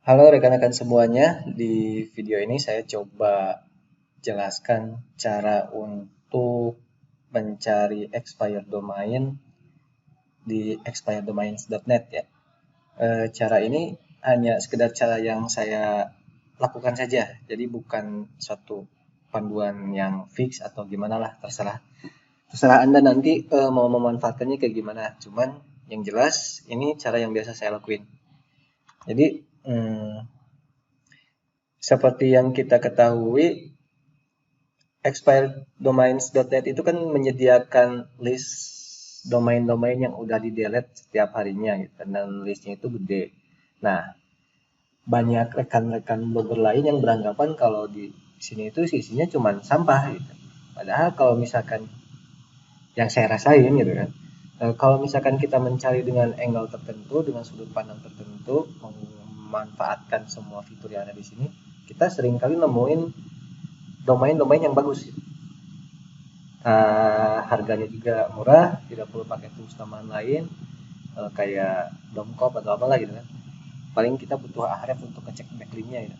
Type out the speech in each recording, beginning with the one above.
Halo rekan-rekan semuanya, di video ini saya coba jelaskan cara untuk mencari expired domain di expireddomains.net ya. Cara ini hanya sekedar cara yang saya lakukan saja, jadi bukan suatu panduan yang fix atau gimana lah, terserah Anda nanti mau memanfaatkannya kayak gimana. Cuman yang jelas ini cara yang biasa saya lakuin. Jadi seperti yang kita ketahui, expireddomains.net itu kan menyediakan list domain-domain yang udah di delete setiap harinya gitu, dan listnya itu gede. Nah, banyak rekan-rekan blogger lain yang beranggapan kalau di sini itu isinya cuma sampah gitu. Padahal kalau misalkan yang saya rasain gitu kan, kalau misalkan kita mencari dengan angle tertentu, dengan sudut pandang tertentu, memanfaatkan semua fitur yang ada di sini, kita sering kali nemuin domain-domain yang bagus gitu. Harganya juga murah, tidak perlu pakai tools tambahan lain kayak domkop atau apalah gitu kan. Paling kita butuh Ahref untuk ngecek backlinknya gitu.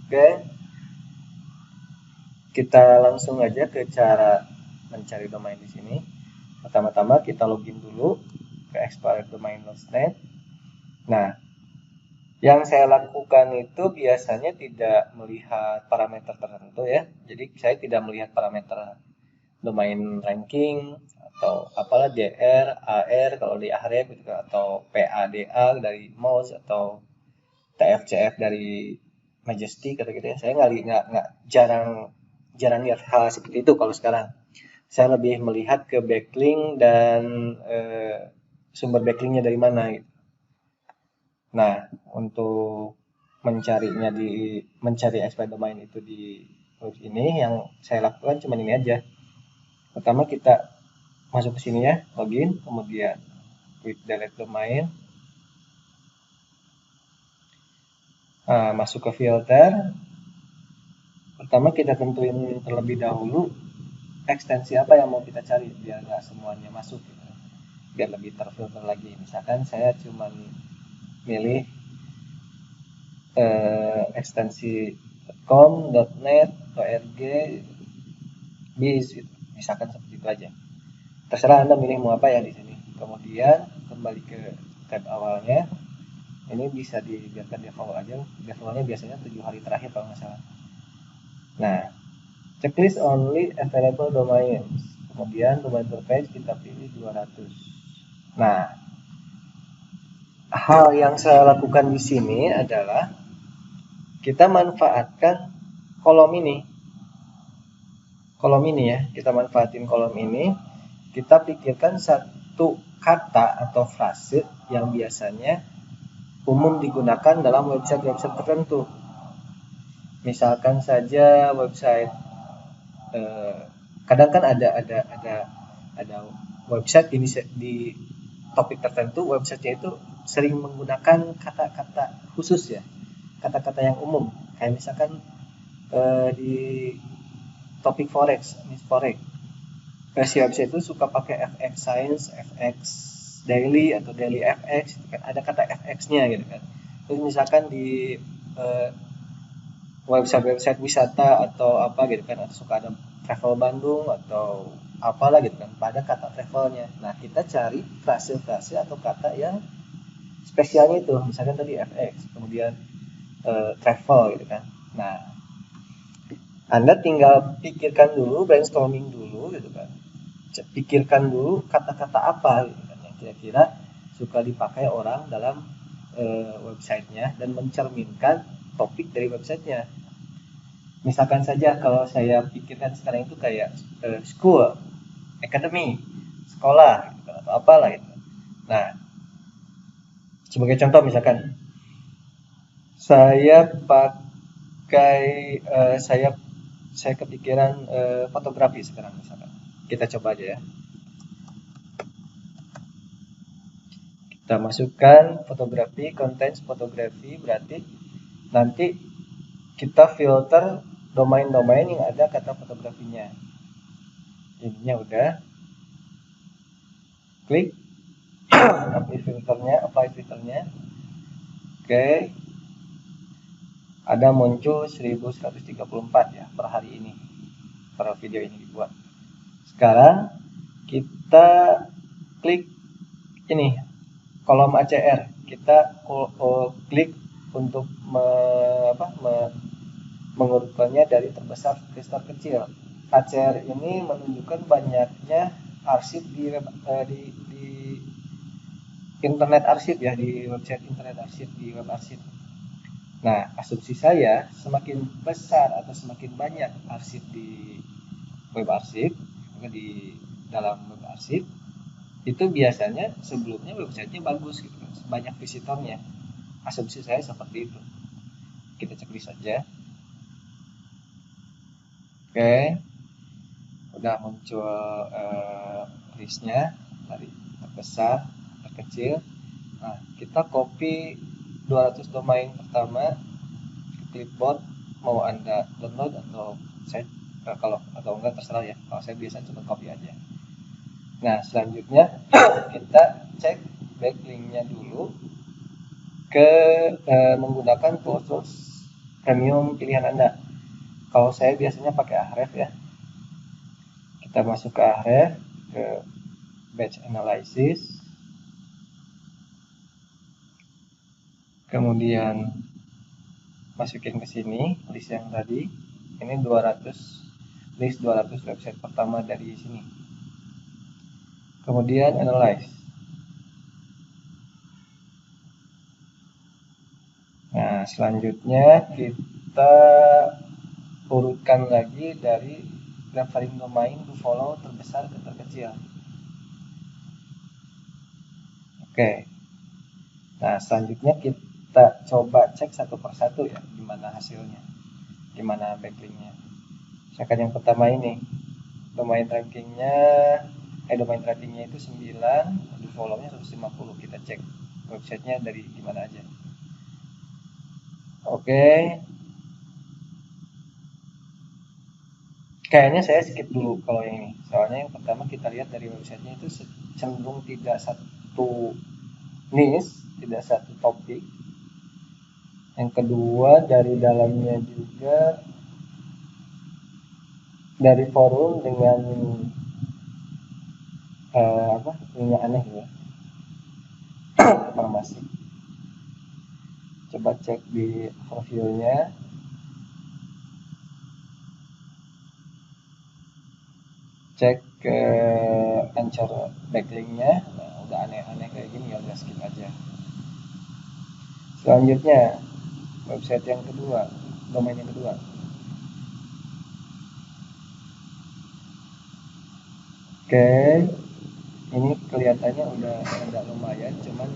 Oke, kita langsung aja ke cara mencari domain di sini. Pertama-tama kita login dulu ke expireddomain.net. Nah, yang saya lakukan itu biasanya tidak melihat parameter tertentu ya. Jadi saya tidak melihat parameter domain ranking atau apalah DR, AR kalau di Ahref gitu, atau PADA dari mouse atau TFCF dari Majestic atau gitu ya. Saya nggak jarang jarang lihat hal seperti itu kalau sekarang. Saya lebih melihat ke backlink dan sumber backlinknya dari mana gitu. Nah, untuk mencari expired domain itu di web ini, yang saya lakukan cuma ini aja. Pertama kita masuk ke sini ya, login, kemudian quick delete domain, masuk ke filter. Pertama kita tentuin terlebih dahulu ekstensi apa yang mau kita cari biar nggak semuanya masuk gitu. Biar lebih terfilter lagi. Misalkan saya cuma milih ekstensi .com, .net, .org, bis gitu. Misalkan seperti itu aja. Terserah Anda milih mau apa ya di sini. Kemudian kembali ke tab awalnya. Ini bisa dibiarkan default aja. Defaultnya biasanya 7 hari terakhir kalau nggak salah. Nah, checklist only available domains. Kemudian domain per page kita pilih 200. Nah, hal yang saya lakukan di sini adalah kita manfaatkan kolom ini. Kolom ini ya, kita manfaatin kolom ini. Kita pikirkan satu kata atau frase yang biasanya umum digunakan dalam website-website tertentu. Misalkan saja website kadang kan ada website di topik tertentu, websitenya itu sering menggunakan kata-kata khusus ya, kata-kata yang umum, kayak misalkan di topik forex, versi website itu suka pakai FX Science, FX Daily atau Daily FX gitu kan, ada kata FX-nya gitu kan. Terus misalkan di website wisata atau apa gitu kan, atau suka ada travel Bandung atau apalah gitu kan, pada kata travelnya. Nah, kita cari frase-frase atau kata yang spesialnya itu, misalkan tadi FX, kemudian travel gitu kan. Nah, Anda tinggal pikirkan dulu, brainstorming dulu gitu kan. Pikirkan dulu kata-kata apa gitu kan, yang kira-kira suka dipakai orang dalam websitenya dan mencerminkan topik dari websitenya. Misalkan saja kalau saya pikirkan sekarang itu kayak school, academy, sekolah gitu, atau apalah itu. Nah, sebagai contoh misalkan saya pakai saya kepikiran fotografi sekarang misalkan. Kita coba aja ya. Kita masukkan fotografi, konten fotografi, berarti nanti kita filter domain-domain yang ada kata fotografinya. Ininya udah. Klik apply filternya. Oke. ada muncul 1134 ya per hari ini, per video ini dibuat. Sekarang kita klik ini kolom ACR, kita klik untuk mengurutkannya dari terbesar ke terkecil. ACR ini menunjukkan banyaknya arsip di internet arsip ya, di website internet arsip, di web arsip. Nah, asumsi saya semakin besar atau semakin banyak arsip di web arsip, di dalam web arsip, itu biasanya sebelumnya websitenya bagus gitu, banyak visitornya. Asumsi saya seperti itu. Kita cek saja. Oke, udah muncul listnya dari terbesar terkecil. Nah, kita copy 200 domain pertama ke clipboard, mau Anda download atau saya kalau atau enggak terserah ya. Kalau saya biasa cuma copy aja. Nah, selanjutnya kita cek backlinknya dulu ke menggunakan tools premium pilihan Anda. Kalau saya biasanya pakai Ahref ya. Kita masuk ke Ahref, ke batch analysis, kemudian masukin ke sini list yang tadi. Ini 200 list 200 website pertama dari sini. Kemudian analyze. Nah, selanjutnya kita urutkan lagi dari referring domain to follow terbesar ke terkecil. Oke. Nah, selanjutnya kita coba cek satu persatu ya, gimana hasilnya, gimana backlinknya. Misalkan yang pertama ini, domain ratingnya itu 9, di follow-nya 150. Kita cek websitenya dari gimana aja. Oke. Kayaknya saya skip dulu kalau yang ini. Soalnya yang pertama kita lihat dari websitenya itu cenderung tidak satu niche, tidak satu topik. Yang kedua dari dalamnya juga dari forum dengan ini aneh ya, informasi. Coba cek di overview-nya. Cek ke anchor backlink-nya. Nah, udah aneh-aneh kayak gini ya udah skip aja. Selanjutnya website yang kedua, domain yang kedua. Oke, ini kelihatannya udah agak lumayan, cuman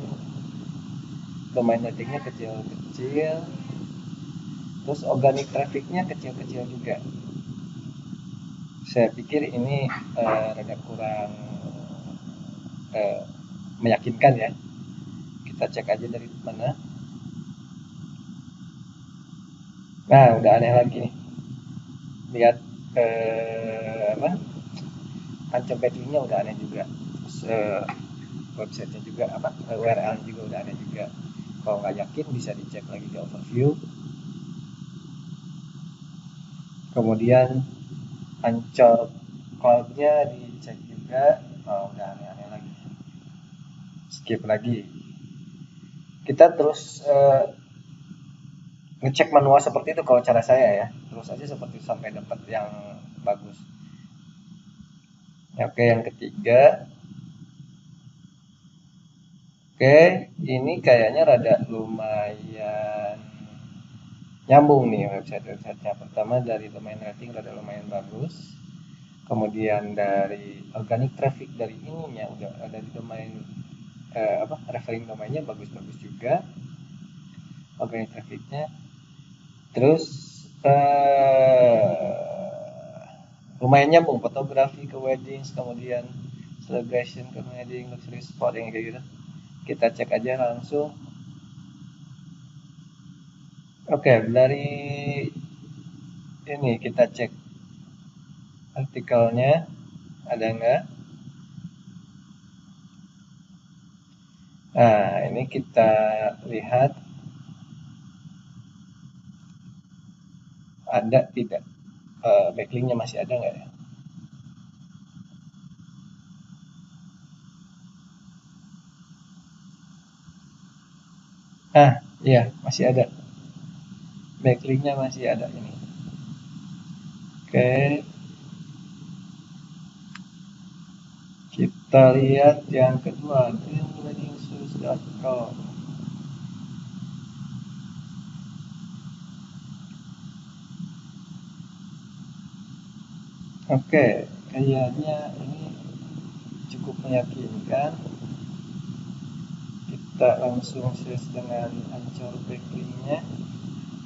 domain ratingnya kecil-kecil, terus organic trafficnya kecil-kecil juga. Saya pikir ini rada kurang meyakinkan ya. Kita cek aja dari mana. Nah, udah aneh lagi nih. Lihat ancam backlinknya udah aneh juga. Terus websitenya juga URL juga udah aneh juga. Kalau nggak yakin bisa dicek lagi di overview. Kemudian ancor cloud-nya dicek juga. Oh, udah aneh-aneh lagi. Skip lagi. Kita terus ngecek manual seperti itu kalau cara saya ya. Terus aja seperti itu sampai dapat yang bagus. Oke, yang ketiga. Oke, ini kayaknya rada lumayan nyambung nih website-websitenya. Pertama dari domain rating rada lumayan bagus. Kemudian dari organic traffic dari ininya udah ada di domain referring domainnya bagus-bagus juga. Organic trafficnya. Terus lumayan nyambung, fotografi ke weddings, kemudian celebration ke wedding, luxury spot yang kayak gitu. Kita cek aja langsung. Oke, dari ini kita cek artikelnya ada nggak. Nah, ini kita lihat ada tidak, backlinknya masih ada nggak ya? Iya masih ada, backlinknya masih ada ini. Oke, kita lihat yang kedua, dreamweddingsus.com. Oke, kayaknya ini cukup meyakinkan. Kita langsung search dengan Anchor backlinknya,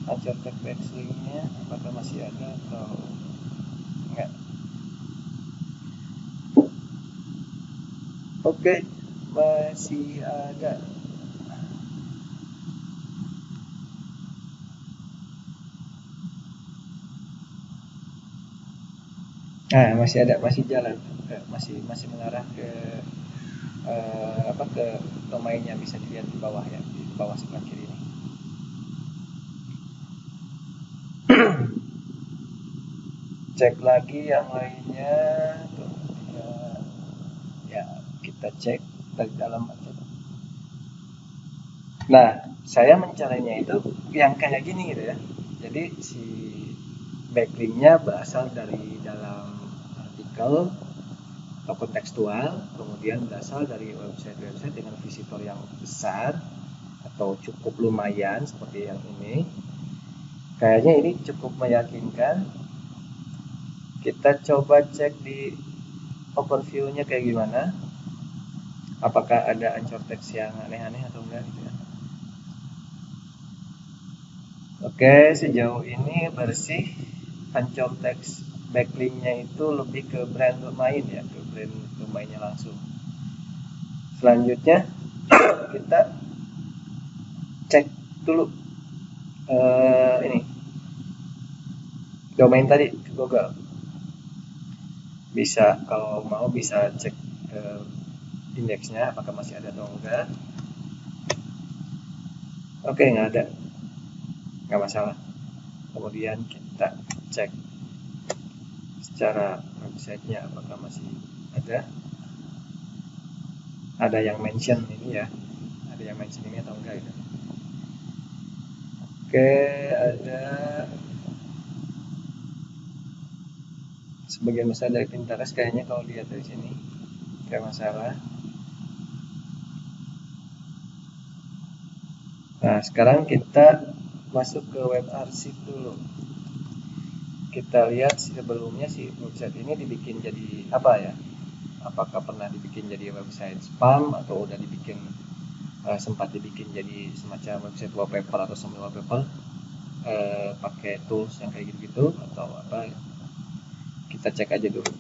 Anchor backlinknya, apakah masih ada atau enggak? Oke, masih ada. Nah, masih ada, masih jalan, masih mengarah ke ke domainnya, bisa dilihat di bawah ya, di bawah sebelah kiri ini. Cek lagi yang lainnya, ya kita cek dari dalam aja. Nah, saya mencarinya itu yang kayak gini gitu ya. Jadi si backlinknya berasal dari dalam artikel atau kontekstual, kemudian berasal dari website-website dengan visitor yang besar atau cukup lumayan seperti yang ini. Kayaknya ini cukup meyakinkan. Kita coba cek di overview-nya kayak gimana. Apakah ada anchor text yang aneh-aneh atau enggak gitu ya. Oke, sejauh ini bersih. Anchor text backlinknya itu lebih ke brand domain ya, ke brand domainnya langsung. Selanjutnya kita cek dulu ini domain tadi ke Google. Bisa kalau mau bisa cek indeksnya apakah masih ada atau enggak. Oke, nggak ada, nggak masalah. Kemudian kita cek secara websitenya apakah masih ada yang mention ini ya, ada yang mention ini atau enggak gitu. Oke, ada sebagian besar dari Pinterest kayaknya kalau lihat dari sini nggak masalah. Nah, sekarang kita masuk ke web arsip dulu. Kita lihat sebelumnya si website ini dibikin jadi apa ya? Apakah pernah dibikin jadi website spam atau udah dibikin sempat dibikin jadi semacam website wallpaper atau sambil wallpaper pakai tools yang kayak gitu-gitu atau apa? Kita cek aja dulu.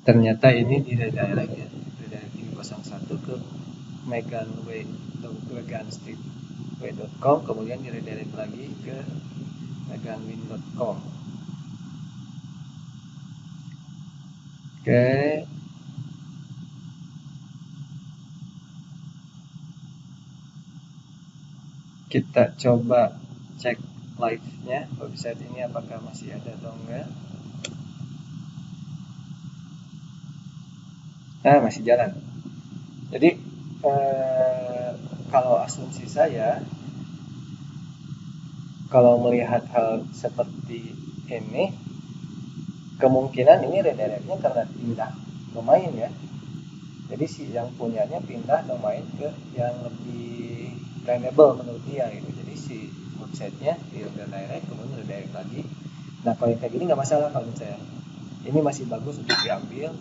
Ternyata ini di redirect ya, redirect 01 ke meganstreetway.com, kemudian di redirect lagi ke meganwin.com. Oke, kita coba cek live-nya website ini apakah masih ada atau enggak. Nah, masih jalan. Jadi kalau asumsi saya, kalau melihat hal seperti ini, kemungkinan ini redirectnya karena pindah domain ya. Jadi si yang punyanya pindah domain ke yang lebih brandable menurut dia gitu. Jadi si websitenya dia redirect, kemudian redirect lagi. Nah kalau yang kayak gini nggak masalah kalau menurut saya. Ini masih bagus untuk diambil.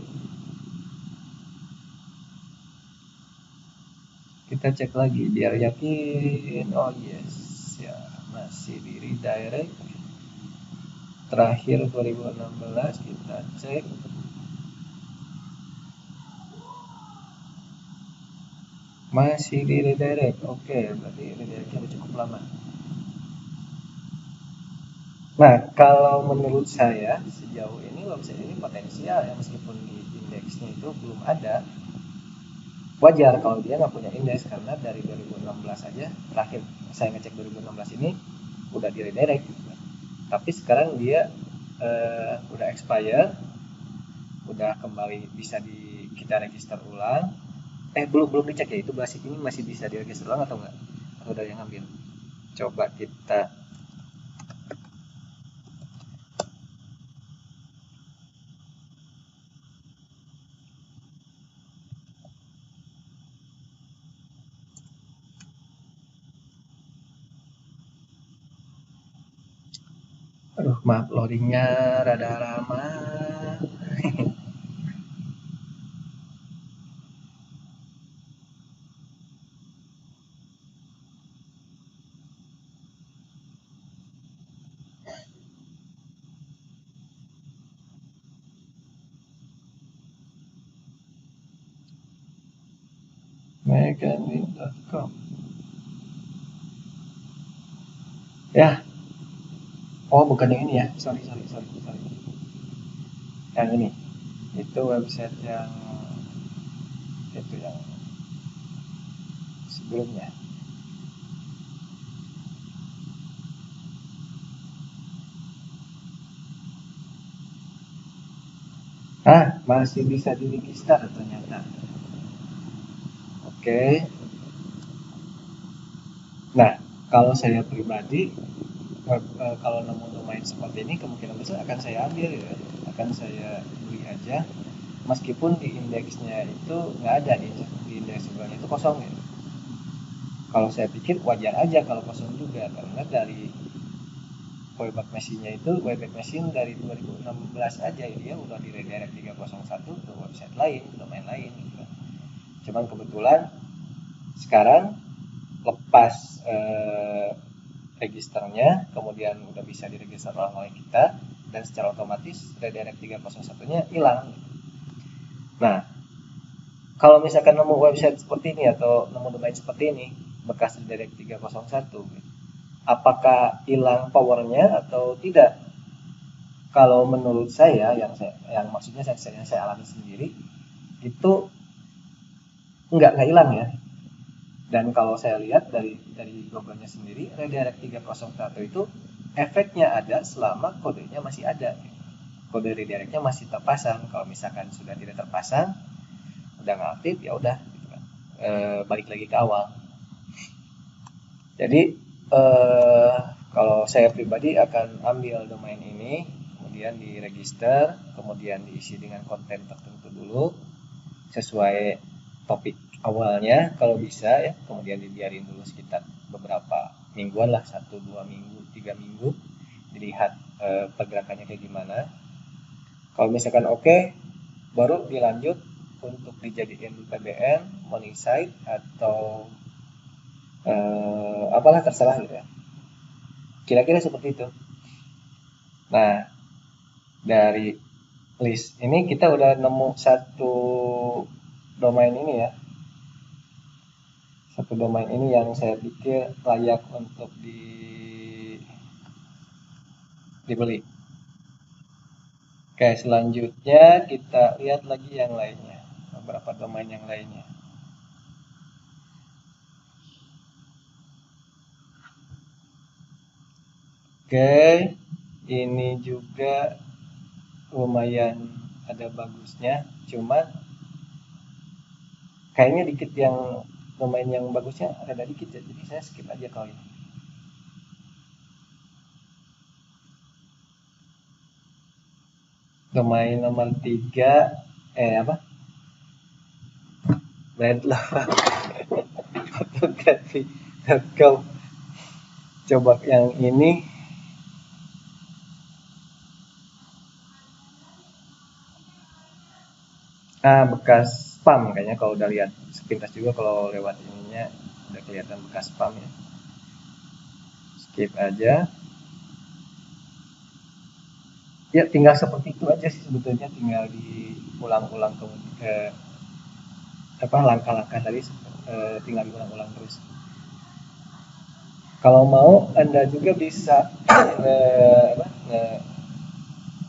Kita cek lagi biar yakin. Oh yes, ya masih di redirect. Terakhir 2016 kita cek. Masih di redirect. Oke, berarti redirectnya cukup lama. Nah, kalau menurut saya sejauh ini website ini potensial ya, meskipun di indeksnya itu belum ada. Wajar kalau dia nggak punya indeks karena dari 2016 aja terakhir saya ngecek 2016 ini udah di redirect gitu kan. Tapi sekarang dia udah expire, udah kembali bisa kita register ulang. Belum belum dicek ya, itu basis ini masih bisa diregister ulang atau enggak, atau udah yang ngambil. Coba kita, aduh maaf loadingnya rada lama. Meganin.com ya. Oh bukan yang ini ya, sorry sorry sorry sorry, yang ini itu website yang itu yang sebelumnya. Masih bisa diregister ternyata. Oke. Nah, kalau saya pribadi, kalau nemu domain seperti ini kemungkinan besar akan saya ambil ya, akan saya beli aja. Meskipun di indeksnya itu nggak ada, di indeks sebelumnya itu kosong ya. Kalau saya pikir wajar aja kalau kosong juga, karena dari Wayback Machine-nya itu, Wayback Machine dari 2016 aja dia udah di redirect 301 ke website lain, domain lain gitu. Cuman kebetulan sekarang lepas registernya, kemudian udah bisa diregister oleh kita, dan secara otomatis redirect 301-nya hilang. Nah, kalau misalkan nemu website seperti ini atau nemu domain seperti ini bekas redirect 301, apakah hilang powernya atau tidak? Kalau menurut saya, yang maksudnya saya alami sendiri itu nggak hilang ya. Dan kalau saya lihat dari Google-nya sendiri, redirect 301 itu efeknya ada selama kodenya masih ada. Kode redirectnya masih terpasang. Kalau misalkan sudah tidak terpasang, udah nggak aktif, ya udah gitu kan. Balik lagi ke awal. Jadi kalau saya pribadi akan ambil domain ini, kemudian diregister, kemudian diisi dengan konten tertentu dulu sesuai topik awalnya kalau bisa ya, kemudian dibiarin dulu sekitar beberapa mingguan lah, 1-2 minggu 3 minggu, dilihat pergerakannya kayak gimana. Kalau misalkan oke, baru dilanjut untuk dijadiin PBN, monetize atau apalah terserah gitu ya, kira-kira seperti itu. Nah, dari list ini kita udah nemu satu domain ini ya, satu domain ini yang saya pikir layak untuk dibeli. Oke, selanjutnya kita lihat lagi yang lainnya, beberapa domain yang lainnya. Oke, ini juga lumayan ada bagusnya, cuman kayaknya dikit yang domain yang bagusnya ada dikit ya, jadi saya skip aja kali ini. Domain nomor 3 apa? Brandlove.com. Coba yang ini. Bekas spam kayaknya, kalau udah lihat sepintas juga kalau lewat ininya udah kelihatan bekas spam ya. Skip aja. Ya tinggal seperti itu aja sih sebetulnya, tinggal diulang-ulang ke langkah-langkah tadi, tinggal diulang-ulang terus. Kalau mau Anda juga bisa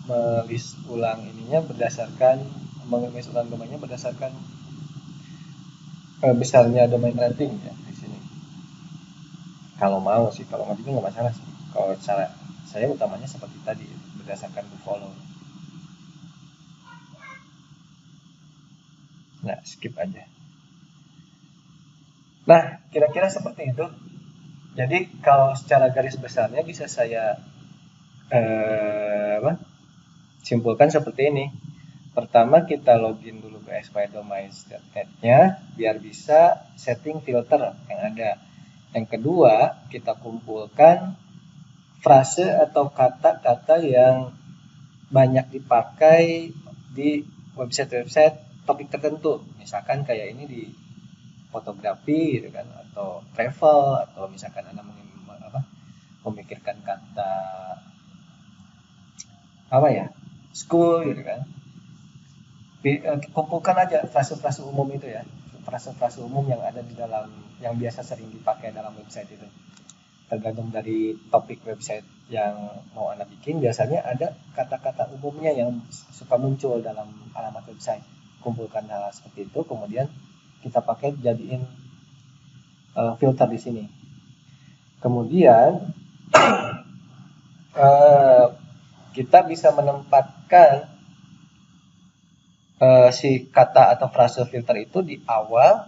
melis ulang ininya berdasarkan mengemis ulang domainnya berdasarkan besarnya domain rating ya di sini. Kalau mau sih, kalau nggak juga nggak masalah sih. Kalau cara saya utamanya seperti tadi berdasarkan do follow. Nah, skip aja. Nah, kira-kira seperti itu. Jadi kalau secara garis besarnya bisa saya simpulkan seperti ini. Pertama kita login dulu ke expydomains.net-nya biar bisa setting filter yang ada. Yang kedua, kita kumpulkan frase atau kata-kata yang banyak dipakai di website-website topik tertentu. Misalkan kayak ini di fotografi gitu kan, atau travel, atau misalkan Anda memikirkan kata apa ya, school gitu kan. Kumpulkan aja frase-frase umum itu ya, frase-frase umum yang ada di dalam, yang biasa sering dipakai dalam website itu. Tergantung dari topik website yang mau Anda bikin, biasanya ada kata-kata umumnya yang suka muncul dalam alamat website. Kumpulkan hal seperti itu, kemudian kita pakai jadiin filter di sini. Kemudian kita bisa menempatkan si kata atau frase filter itu di awal,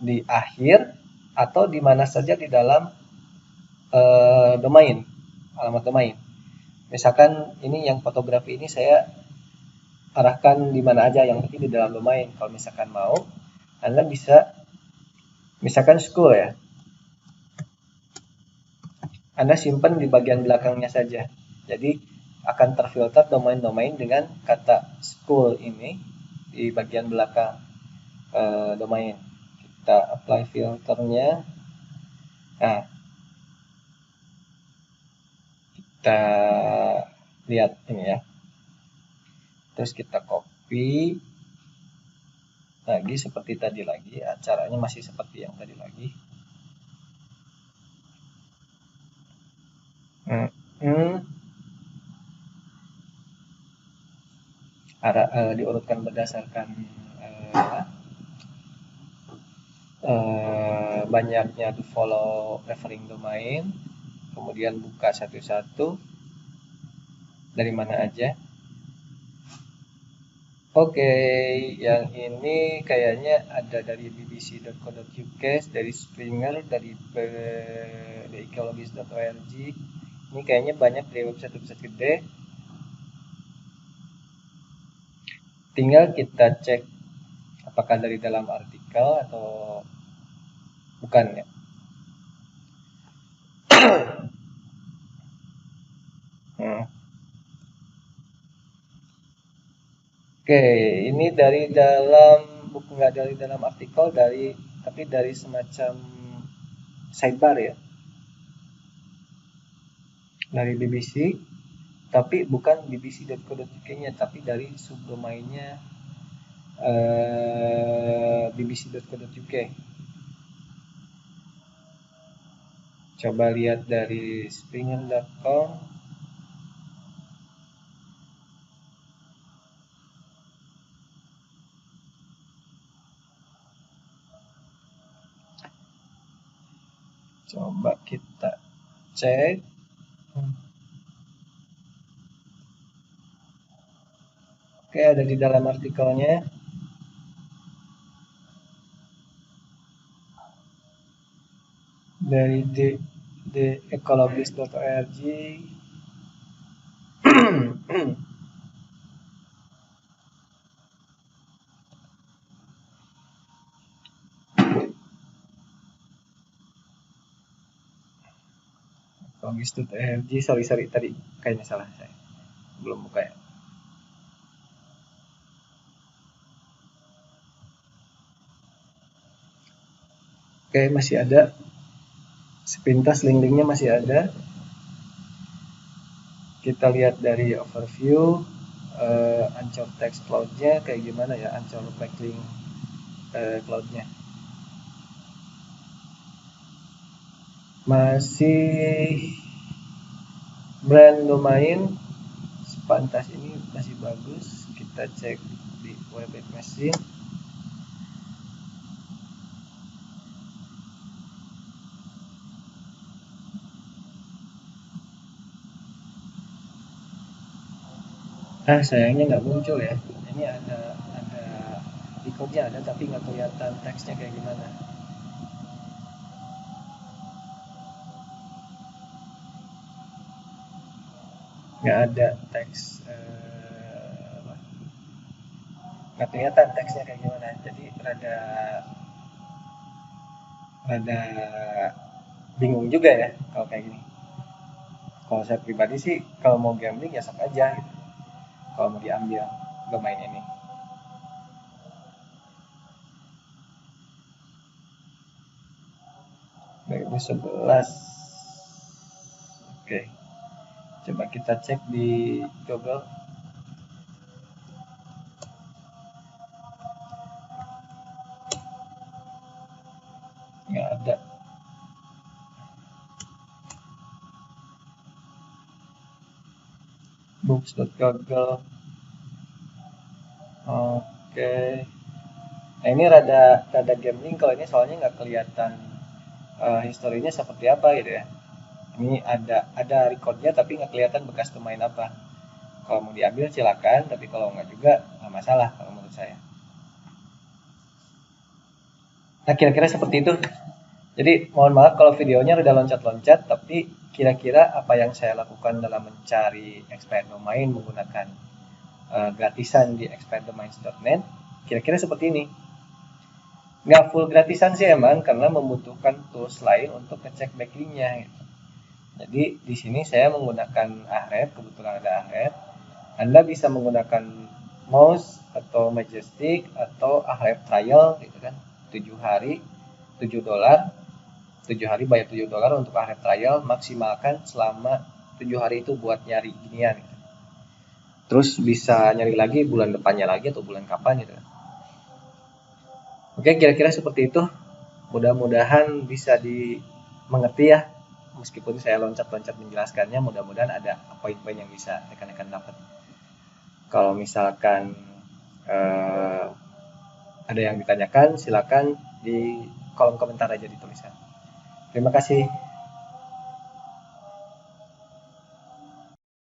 di akhir, atau di mana saja di dalam domain, alamat domain. Misalkan ini yang fotografi ini saya arahkan di mana aja, yang penting di dalam domain. Kalau misalkan mau, Anda bisa misalkan school ya, Anda simpan di bagian belakangnya saja. Jadi akan terfilter domain-domain dengan kata school ini di bagian belakang domain. Kita apply filternya. Nah, kita lihat ini ya. Terus kita copy lagi seperti tadi lagi. Caranya masih seperti yang tadi lagi. Diurutkan berdasarkan banyaknya to follow referring domain, kemudian buka satu-satu dari mana aja. Oke, yang ini kayaknya ada dari bbc.co.uk, dari Springer, dari theecologist.org. Ini kayaknya banyak dari website-website gede. Tinggal kita cek apakah dari dalam artikel atau bukan ya. Oke, ini dari dalam buku, nggak dari dalam artikel, tapi dari semacam sidebar ya, dari BBC, tapi bukan bbc.co.uk-nya, tapi dari subdomainnya bbc.co.uk. Coba lihat dari springer.com. Coba kita cek. Oke, ada di dalam artikelnya. Dari theecologist.org. ecologist.org. Sorry, tadi kayaknya salah saya. Belum buka ya. Oke, masih ada. Sepintas link-linknya masih ada. Kita lihat dari overview Anchor text cloud-nya kayak gimana ya, Anchor backlink cloud-nya. Masih brand domain Spantas ini masih bagus. Kita cek di Webback Machine. Sayangnya nggak muncul ya. Ini ada ikonnya ada tapi nggak kelihatan teksnya kayak gimana. Nggak ada teks, nggak kelihatan teksnya kayak gimana. Jadi rada rada bingung juga ya kalau kayak gini. Kalau saya pribadi sih kalau mau gambling ya sok aja gitu. Kalau mau diambil domain ini. 2011. Oke, coba kita cek di Google. Nggak ada. Books.google. Oke. Nah ini rada gambling kalau ini soalnya nggak kelihatan historinya seperti apa gitu ya. Ini ada recordnya tapi nggak kelihatan bekas domain apa. Kalau mau diambil silakan, tapi kalau nggak juga nggak masalah kalau menurut saya. Nah kira-kira seperti itu. Jadi mohon maaf kalau videonya udah loncat-loncat, tapi kira-kira apa yang saya lakukan dalam mencari expired domain menggunakan gratisan di expireddomains.net, kira-kira seperti ini. Nggak full gratisan sih emang, karena membutuhkan tools lain untuk ngecek backlinknya. Gitu. Jadi di sini saya menggunakan Ahref, kebetulan ada Ahref. Anda bisa menggunakan mouse atau majestic atau Ahref trial gitu kan, 7 hari, $7. 7 hari bayar $7 untuk Ahref trial, maksimalkan selama 7 hari itu buat nyari ginian gitu. Terus bisa nyari lagi bulan depannya lagi atau bulan kapan gitu. Oke, kira-kira seperti itu. Mudah-mudahan bisa dimengerti ya. Meskipun saya loncat-loncat menjelaskannya, mudah-mudahan ada poin-poin yang bisa rekan-rekan dapat. Kalau misalkan eh, ada yang ditanyakan, silakan di kolom komentar aja dituliskan. Terima kasih.